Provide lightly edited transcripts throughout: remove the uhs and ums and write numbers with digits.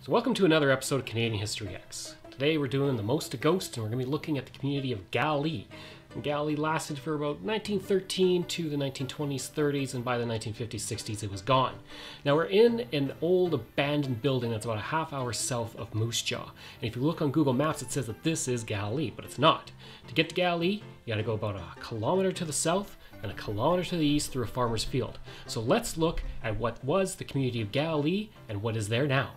So welcome to another episode of Canadian History X. Today we're doing the Most to Ghost, and we're going to be looking at the community of Galilee. And Galilee lasted for about 1913 to the 1920s, 30s, and by the 1950s, 60s it was gone. Now we're in an old abandoned building that's about a half hour south of Moose Jaw. And if you look on Google Maps, it says that this is Galilee, but it's not. To get to Galilee, you gotta go about a kilometer to the south and a kilometer to the east through a farmer's field. So let's look at what was the community of Galilee and what is there now.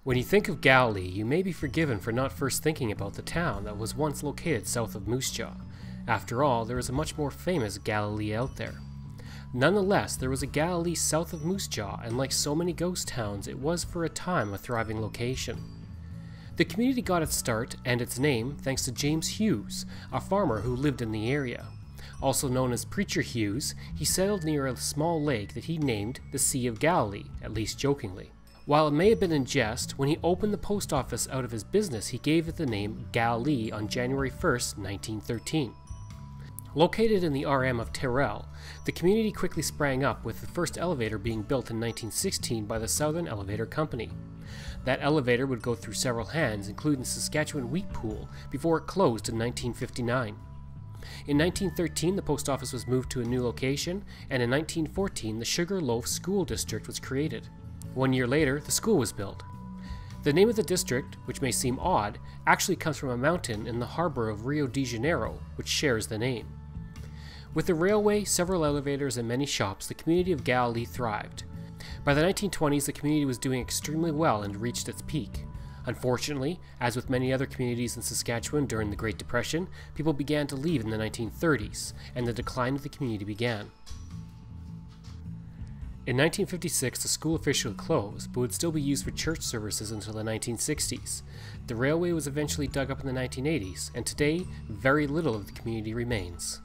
When you think of Galilee, you may be forgiven for not first thinking about the town that was once located south of Moose Jaw. After all, there is a much more famous Galilee out there. Nonetheless, there was a Galilee south of Moose Jaw, and like so many ghost towns, it was for a time a thriving location. The community got its start and its name thanks to James Hughes, a farmer who lived in the area. Also known as Preacher Hughes, he settled near a small lake that he named the Sea of Galilee, at least jokingly. While it may have been in jest, when he opened the post office out of his business, he gave it the name Galilee on January 1st, 1913. Located in the RM of Terrell, the community quickly sprang up, with the first elevator being built in 1916 by the Southern Elevator Company. That elevator would go through several hands, including the Saskatchewan Wheat Pool, before it closed in 1959. In 1913, the post office was moved to a new location, and in 1914, the Sugar Loaf School District was created. 1 year later, the school was built. The name of the district, which may seem odd, actually comes from a mountain in the harbor of Rio de Janeiro, which shares the name. With the railway, several elevators, and many shops, the community of Galilee thrived. By the 1920s, the community was doing extremely well and reached its peak. Unfortunately, as with many other communities in Saskatchewan during the Great Depression, people began to leave in the 1930s, and the decline of the community began. In 1956, the school officially closed, but would still be used for church services until the 1960s. The railway was eventually dug up in the 1980s, and today, very little of the community remains.